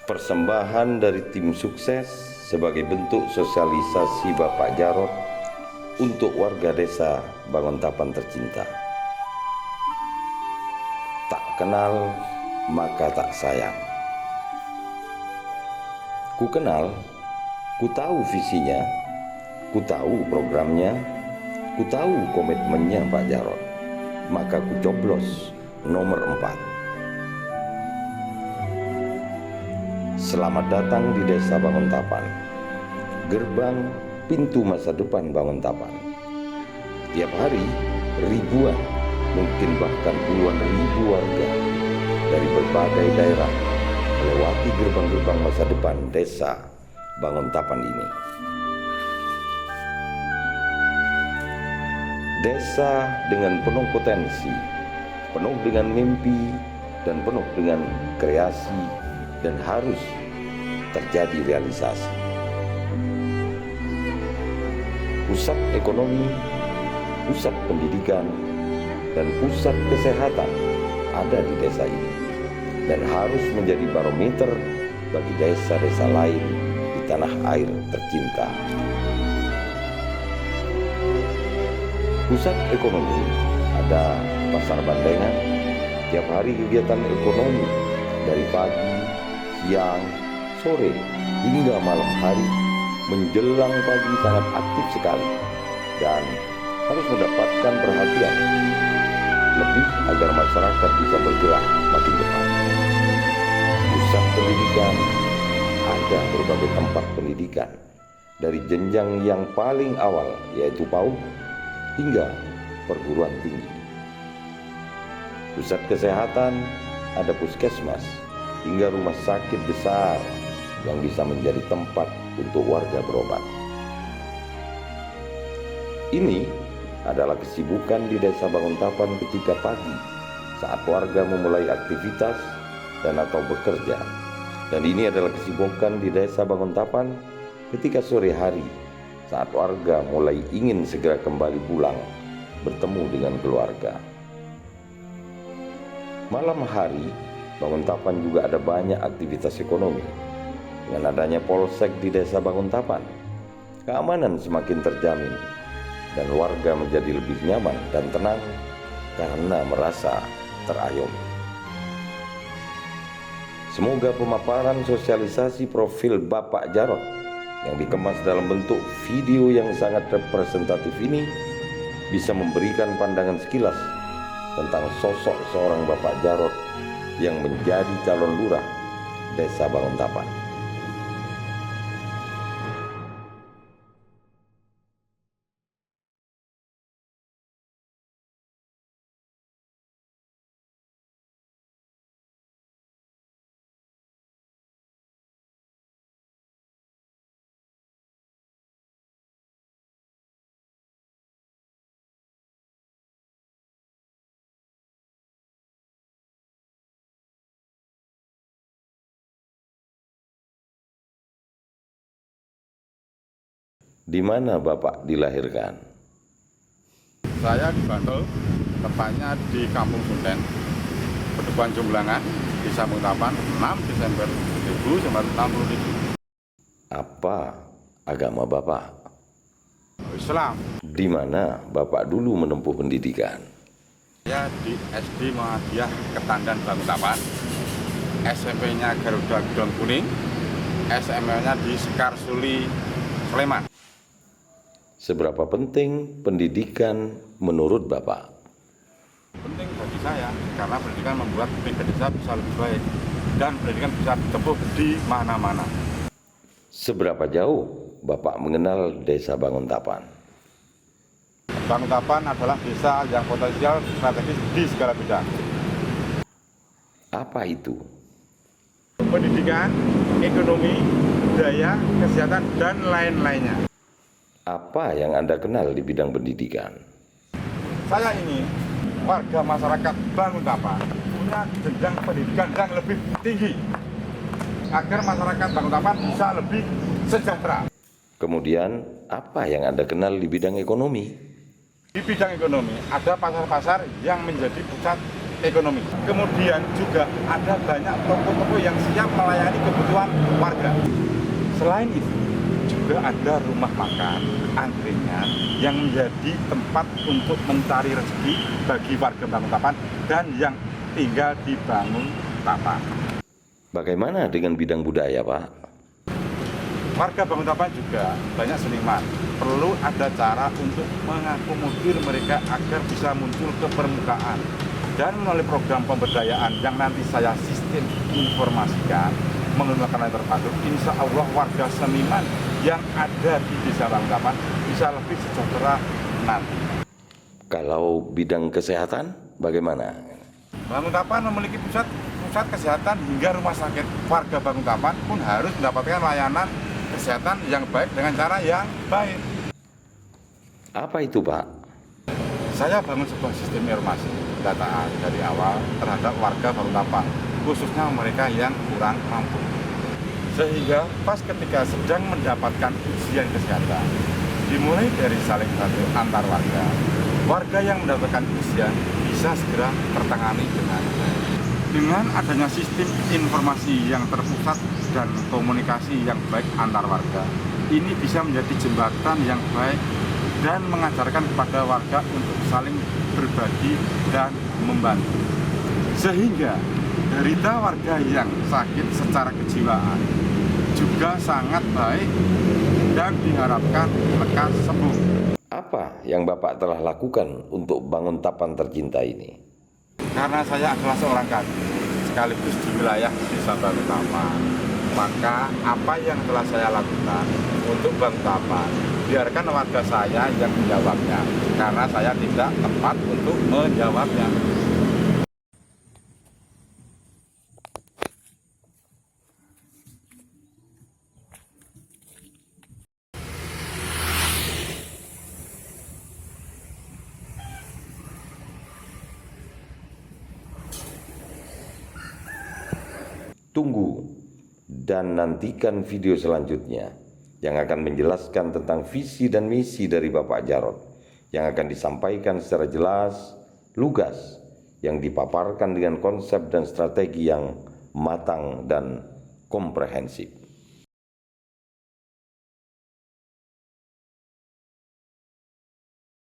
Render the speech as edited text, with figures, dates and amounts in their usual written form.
Persembahan dari tim sukses sebagai bentuk sosialisasi Bapak Jarod untuk warga desa Banguntapan tercinta. Tak kenal maka tak sayang. Ku kenal, ku tahu visinya, ku tahu programnya, ku tahu komitmennya Pak Jarod. Maka ku coblos nomor 4. Selamat datang di Desa Banguntapan, gerbang pintu masa depan Banguntapan. Tiap hari ribuan, mungkin bahkan puluhan ribu warga dari berbagai daerah melewati gerbang-gerbang masa depan Desa Banguntapan ini. Desa dengan penuh potensi, penuh dengan mimpi, dan penuh dengan kreasi, dan harus terjadi realisasi. Pusat ekonomi, pusat pendidikan, dan pusat kesehatan ada di desa ini, dan harus menjadi barometer bagi desa-desa lain di tanah air tercinta. Pusat ekonomi ada pasar Bandengan, tiap hari kegiatan ekonomi dari pagi, siang, sore, hingga malam hari, menjelang pagi sangat aktif sekali dan harus mendapatkan perhatian lebih agar masyarakat bisa bergerak makin cepat. Pusat pendidikan ada berbagai tempat pendidikan dari jenjang yang paling awal yaitu PAUD hingga perguruan tinggi. Pusat kesehatan ada puskesmas hingga rumah sakit besar yang bisa menjadi tempat untuk warga berobat. Ini adalah kesibukan di Desa Banguntapan ketika pagi saat warga memulai aktivitas dan atau bekerja. Dan ini adalah kesibukan di Desa Banguntapan ketika sore hari saat warga mulai ingin segera kembali pulang bertemu dengan keluarga. Malam hari Banguntapan juga ada banyak aktivitas ekonomi. Dengan adanya polsek di Desa Banguntapan, keamanan semakin terjamin dan warga menjadi lebih nyaman dan tenang karena merasa terayomi. Semoga pemaparan sosialisasi profil Bapak Jarod yang dikemas dalam bentuk video yang sangat representatif ini bisa memberikan pandangan sekilas tentang sosok seorang Bapak Jarod yang menjadi calon lurah Desa Banguntapan. Di mana Bapak dilahirkan? Saya di Bantul, tepatnya di Kampung Sunden, Pedukuhan Jumblangan, Desa Banguntapan, 6 Desember 1967. Apa agama Bapak? Islam. Di mana Bapak dulu menempuh pendidikan? Saya di SD Muhammadiyah Ketandan Banguntapan, SMP-nya Garuda Gedong Kuning, SMA-nya di Sekar Suli, Sleman. Seberapa penting pendidikan menurut Bapak? Penting bagi saya, karena pendidikan membuat pemimpin desa bisa lebih baik, dan pendidikan bisa ditempuh di mana-mana. Seberapa jauh Bapak mengenal Desa Banguntapan? Banguntapan adalah desa yang potensial strategis di segala bidang. Apa itu? Pendidikan, ekonomi, budaya, kesehatan, dan lain-lainnya. Apa yang Anda kenal di bidang pendidikan? Saya ini warga masyarakat Banguntapan punya jenjang pendidikan yang lebih tinggi agar masyarakat Banguntapan bisa lebih sejahtera. Kemudian, apa yang Anda kenal di bidang ekonomi? Di bidang ekonomi ada pasar-pasar yang menjadi pusat ekonomi. Kemudian juga ada banyak toko-toko yang siap melayani kebutuhan warga. Selain itu, juga ada rumah makan, angkringan yang menjadi tempat untuk mencari rezeki bagi warga Banguntapan dan yang tinggal di Banguntapan. Bagaimana dengan bidang budaya, Pak? Warga Banguntapan juga banyak seniman. Perlu ada cara untuk mengakomodir mereka agar bisa muncul ke permukaan. Dan melalui program pemberdayaan yang nanti saya sistem informasikan menggunakan layar terpadu, insya Allah warga seniman yang ada di desa Banguntapan bisa lebih sejahtera nanti. Kalau bidang kesehatan, bagaimana? Banguntapan memiliki pusat kesehatan hingga rumah sakit. Warga Banguntapan pun harus mendapatkan layanan kesehatan yang baik dengan cara yang baik. Apa itu, Pak? Saya bangun sebuah sistem informasi dataan dari awal terhadap warga Banguntapan, khususnya mereka yang kurang mampu. Sehingga pas ketika sedang mendapatkan ujian kesehatan, dimulai dari saling bantu antar warga. Warga yang mendapatkan ujian bisa segera tertangani dengan baik. Dengan adanya sistem informasi yang terpusat dan komunikasi yang baik antar warga, ini bisa menjadi jembatan yang baik dan mengajarkan kepada warga untuk saling berbagi dan membantu. Sehingga derita warga yang sakit secara kejiwaan juga sangat baik dan diharapkan lekas sembuh. Apa yang Bapak telah lakukan untuk Banguntapan tercinta ini? Karena saya adalah seorang kadin sekaligus di wilayah desa Banguntapan, maka apa yang telah saya lakukan untuk Banguntapan biarkan warga saya yang menjawabnya, karena saya tidak tepat untuk menjawabnya. Tunggu dan nantikan video selanjutnya yang akan menjelaskan tentang visi dan misi dari Bapak Jarod yang akan disampaikan secara jelas, lugas, yang dipaparkan dengan konsep dan strategi yang matang dan komprehensif.